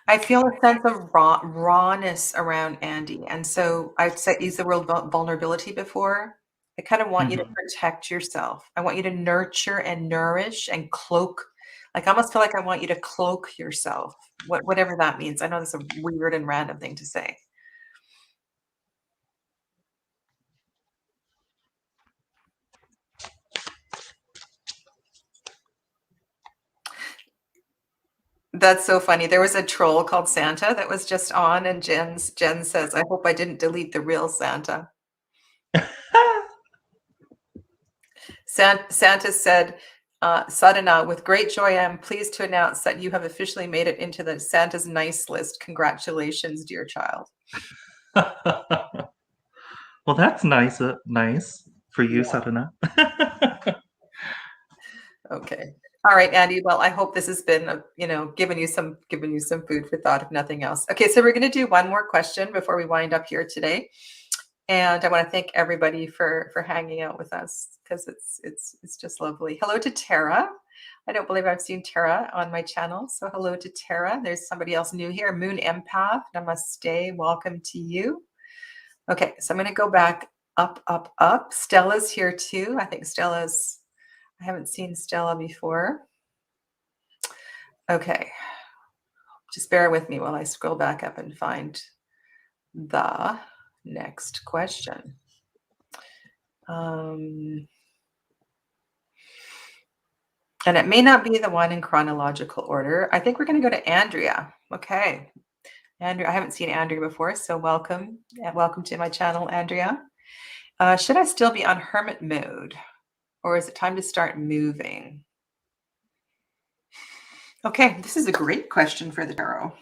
I feel a sense of rawness around Andy. And so I've used the word vulnerability before. I kind of want you to protect yourself. I want you to nurture and nourish and cloak. Like, I almost feel like I want you to cloak yourself, whatever that means. I know that's a weird and random thing to say. That's so funny. There was a troll called Santa that was just on, and Jen says, "I hope I didn't delete the real Santa." Santa said, Sadhana, with great joy, I am pleased to announce that you have officially made it into the Santa's nice list. Congratulations, dear child. Well, that's nice. Nice for you, Sadhana. Okay. All right, Andy. Well, I hope this has been, giving you some food for thought, if nothing else. Okay, so we're going to do one more question before we wind up here today. And I want to thank everybody for hanging out with us, because it's just lovely. Hello to Tara. I don't believe I've seen Tara on my channel. So hello to Tara. There's somebody else new here. Moon Empath. Namaste. Welcome to you. Okay, so I'm going to go back up, up, up. Stella's here too. I think I haven't seen Stella before. Okay. Just bear with me while I scroll back up and find the next question. And it may not be the one in chronological order. I think we're going to go to Andrea. Okay. Andrea, I haven't seen Andrea before, so welcome. Welcome to my channel, Andrea. Should I still be on hermit mode, or is it time to start moving? Okay, this is a great question for the tarot.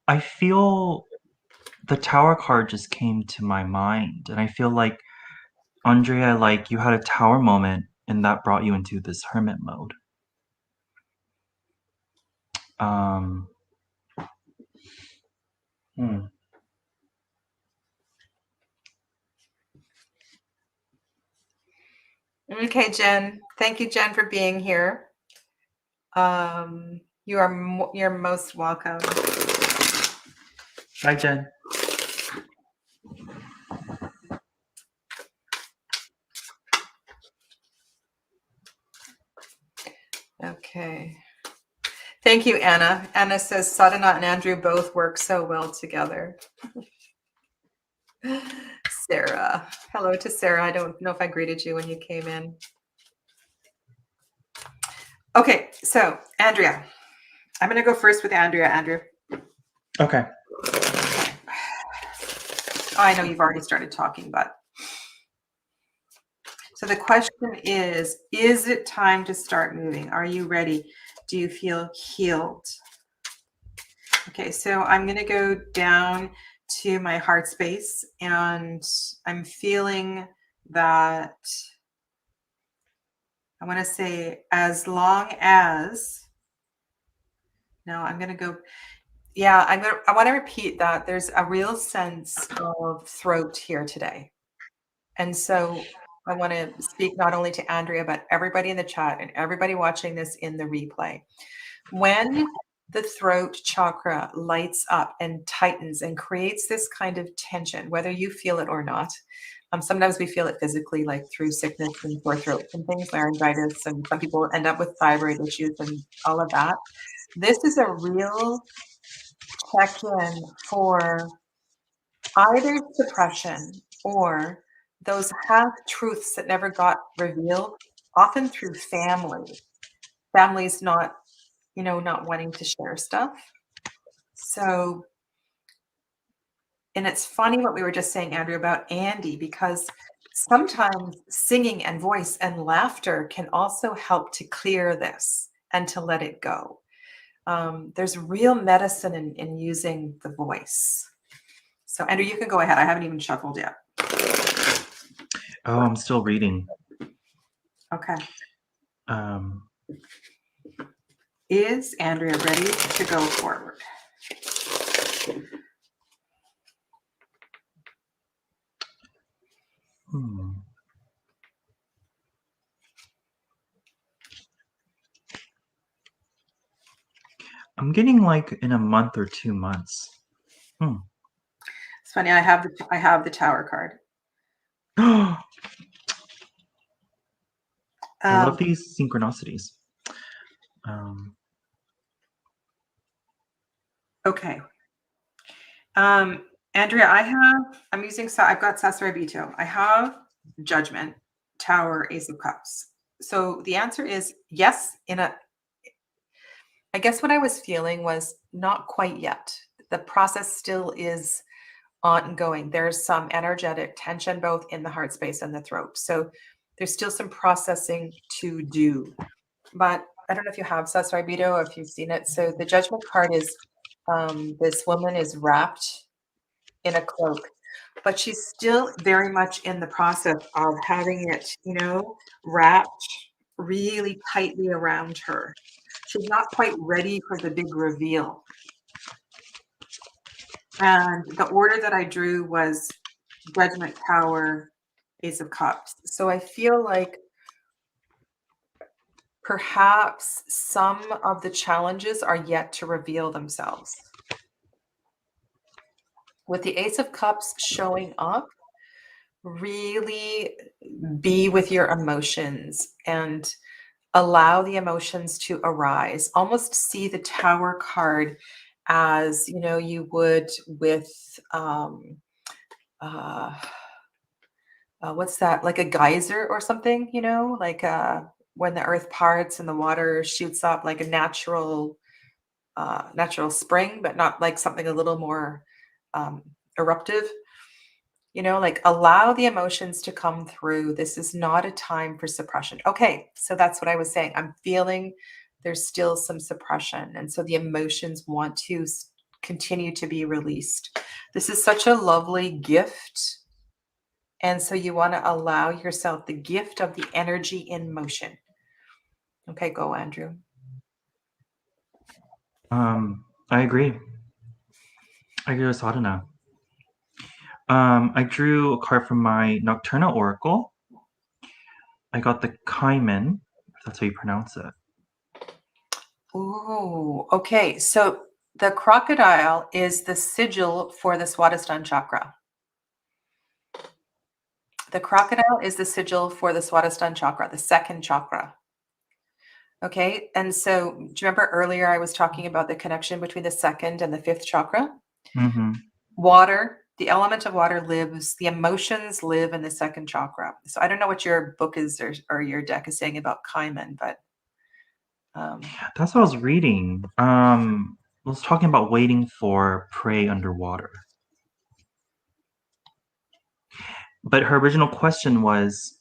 I feel the Tower card just came to my mind, and I feel like, Andrea, like you had a Tower moment, and that brought you into this hermit mode. Okay, Jen. Thank you, Jen, for being here. You're most welcome. Hi, Jen. Okay. Thank you, Anna. Anna says Sadhana and Andrew both work so well together. Sarah. Hello to Sarah. I don't know if I greeted you when you came in. Okay, so Andrea. I'm going to go first with Andrea. Andrew. Okay. I know you've already started talking, but so the question is it time to start moving? Are you ready? Do you feel healed? Okay, so I'm going to go down to my heart space, and I'm feeling that I want to say, as long as, no, I'm going to go, yeah, I want to repeat that there's a real sense of throat here today. And so I want to speak not only to Andrea, but everybody in the chat and everybody watching this in the replay. When the throat chakra lights up and tightens and creates this kind of tension, whether you feel it or not, sometimes we feel it physically, like through sickness and sore throats and things, laryngitis, and some people end up with thyroid issues and all of that. This is a real check-in for either suppression or those half-truths that never got revealed, often through family. Families not wanting to share stuff. So, and it's funny what we were just saying, Andrew, about Andy, because sometimes singing and voice and laughter can also help to clear this and to let it go. There's real medicine in using the voice. So, Andrew, you can go ahead. I haven't even shuffled yet. Oh, I'm still reading. Okay. Is Andrea ready to go forward? I'm getting like in a month or 2 months. It's funny. I have the Tower card. I love these synchronicities. Okay. Andrea, I'm using, I've got Sasarabito. I have Judgment, Tower, Ace of Cups. So the answer is yes. I guess what I was feeling was not quite yet. The process still is ongoing. There's some energetic tension both in the heart space and the throat. So there's still some processing to do. But I don't know if you have Sasarabito or if you've seen it. So the Judgment card is this woman is wrapped in a cloak, but she's still very much in the process of having it, wrapped really tightly around her. She's not quite ready for the big reveal. And the order that I drew was Judgment, Tower, Ace of Cups. So I feel like perhaps some of the challenges are yet to reveal themselves. With the Ace of Cups showing up, really be with your emotions and allow the emotions to arise. Almost see the Tower card as, you would with what's that, like a geyser or something, like when the earth parts and the water shoots up, like a natural spring, but not like something a little more eruptive. Like allow the emotions to come through. This is not a time for suppression. Okay, so that's what I was saying. I'm feeling there's still some suppression. And so the emotions want to continue to be released. This is such a lovely gift. And so you want to allow yourself the gift of the energy in motion. Okay, go, Andrew. I agree. I agree with Sadhana. I drew a card from my Nocturna Oracle. I got the Kaiman, if that's how you pronounce it. Ooh, okay. So the crocodile is the sigil for the Swadhisthana chakra. The crocodile is the sigil for the Swadhisthana chakra, the second chakra. Okay, and so do you remember earlier I was talking about the connection between the second and the fifth chakra? Mm-hmm. Water, the element of water lives, the emotions live in the second chakra. So I don't know what your book is or your deck is saying about Kaiman, but that's what I was reading. I was talking about waiting for prey underwater. But her original question was,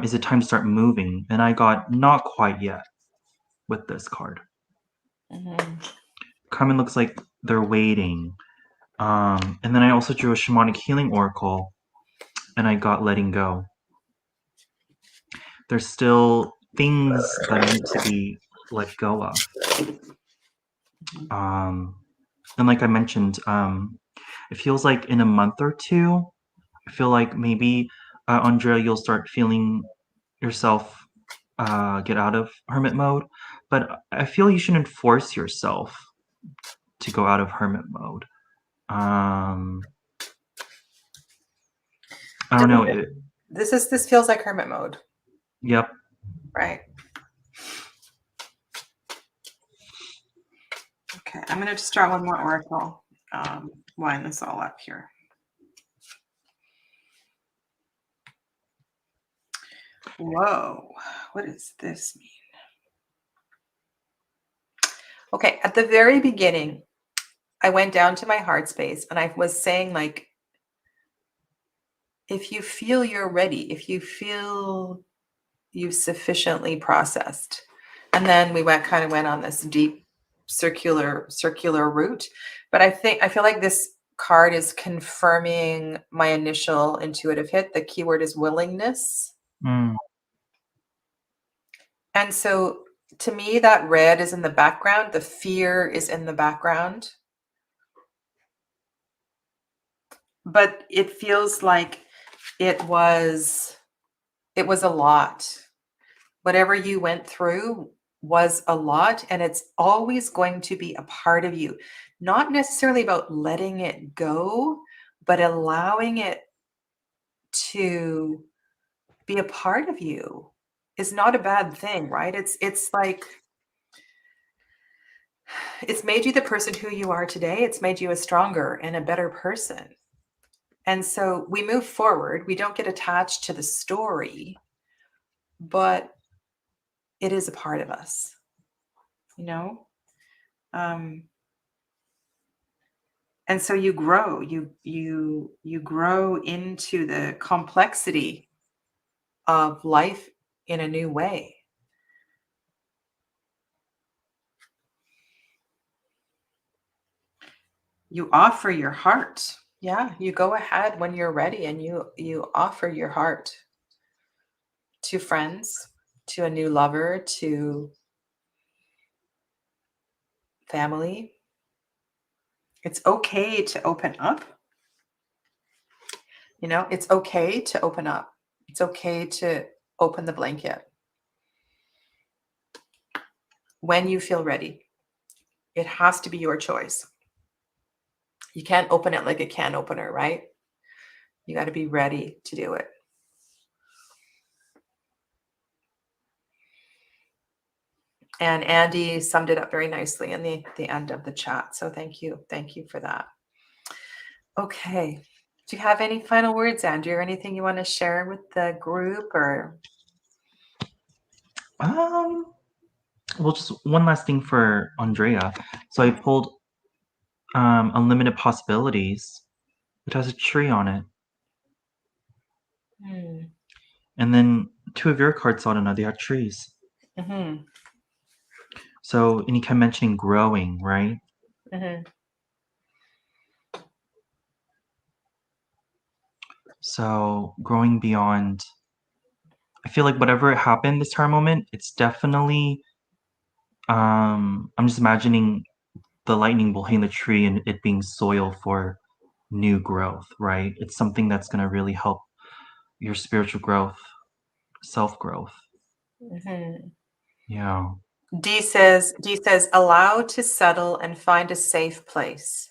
is it time to start moving? And I got not quite yet with this card. Kaiman looks like they're waiting. And then I also drew a Shamanic Healing Oracle, and I got letting go. There's still things that need to be let go of. And like I mentioned, it feels like in a month or two, I feel like maybe, Andrea, you'll start feeling yourself get out of hermit mode. But I feel you shouldn't force yourself to go out of hermit mode. I don't know. This feels like hermit mode. Yep. Right. Okay, I'm going to just draw one more oracle. Line this all up here. Whoa, what does this mean? Okay, at the very beginning, I went down to my heart space and I was saying, like, if you feel you're ready, if you feel you've sufficiently processed, and then we kind of went on this deep circular route. But I feel like this card is confirming my initial intuitive hit. The keyword is willingness. And so to me, that red is in the background. The fear is in the background. But it feels like it was a lot. Whatever you went through was a lot, and it's always going to be a part of you. Not necessarily about letting it go, but allowing it to be a part of you is not a bad thing, right? It's like it's made you the person who you are today. It's made you a stronger and a better person. And so we move forward. We don't get attached to the story, but it is a part of us, you know? And so you grow, you grow into the complexity of life in a new way. You offer your heart. Yeah, you go ahead when you're ready and you offer your heart to friends, to a new lover, to family. It's okay to open up. You know, it's okay to open up. It's okay to open the blanket when you feel ready. It has to be your choice. You can't open it like a can opener, right? You got to be ready to do it. And Andy summed it up very nicely in the end of the chat. So thank you. Thank you for that. Okay. Do you have any final words, Andrew, or anything you want to share with the group or? Well, just one last thing for Andrea. So I pulled Unlimited Possibilities. It has a tree on it. And then two of your cards, Sadhana, they have trees. Mm-hmm. So, and you kept mentioning growing, right? Mm-hmm. So growing beyond, I feel like whatever happened this time moment, it's definitely, I'm just imagining the lightning will hit the tree and it being soil for new growth, right? It's something that's going to really help your spiritual growth, self-growth. Mm-hmm. Yeah. D says, allow to settle and find a safe place.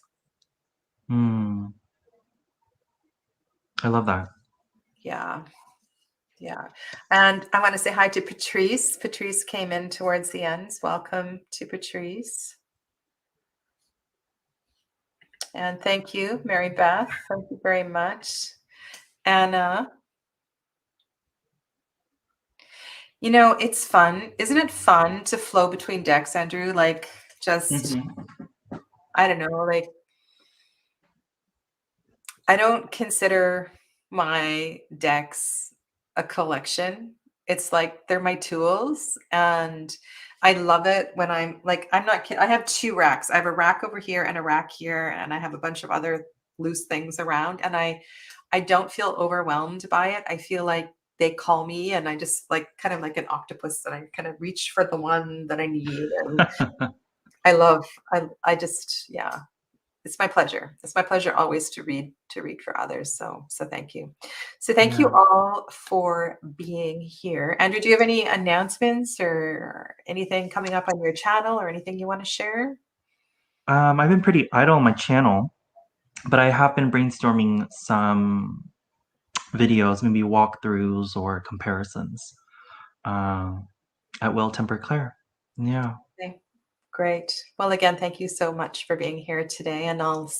I love that. Yeah. Yeah. And I want to say hi to Patrice. Patrice came in towards the end. Welcome to Patrice. And thank you, Mary Beth. Thank you very much. Anna. You know, it's fun. Isn't it fun to flow between decks, Andrew? Like just, I don't know, like I don't consider my decks a collection. It's like they're my tools, and I love it when I'm not kidding. I have two racks. I have a rack over here and a rack here, and I have a bunch of other loose things around, and I don't feel overwhelmed by it. I feel like they call me, and I just like kind of like an octopus, and I kind of reach for the one that I need. And I just, yeah, it's my pleasure. It's my pleasure always to read for others. So thank you. So thank you Yeah. all for being here. Andrew, do you have any announcements or anything coming up on your channel or anything you want to share? I've been pretty idle on my channel, but I have been brainstorming some videos, maybe walkthroughs or comparisons at Well Tempered Clair. Yeah. Okay, great. Well, again, thank you so much for being here today. And I'll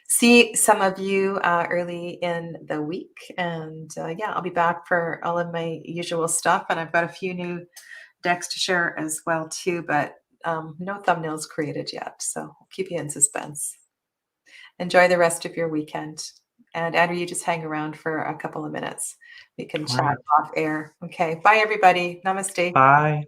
see some of you early in the week. And yeah, I'll be back for all of my usual stuff. And I've got a few new decks to share as well too, but no thumbnails created yet. So I'll keep you in suspense. Enjoy the rest of your weekend. And Andrew, you just hang around for a couple of minutes. We can All chat right. off air. Okay. Bye, everybody. Namaste. Bye.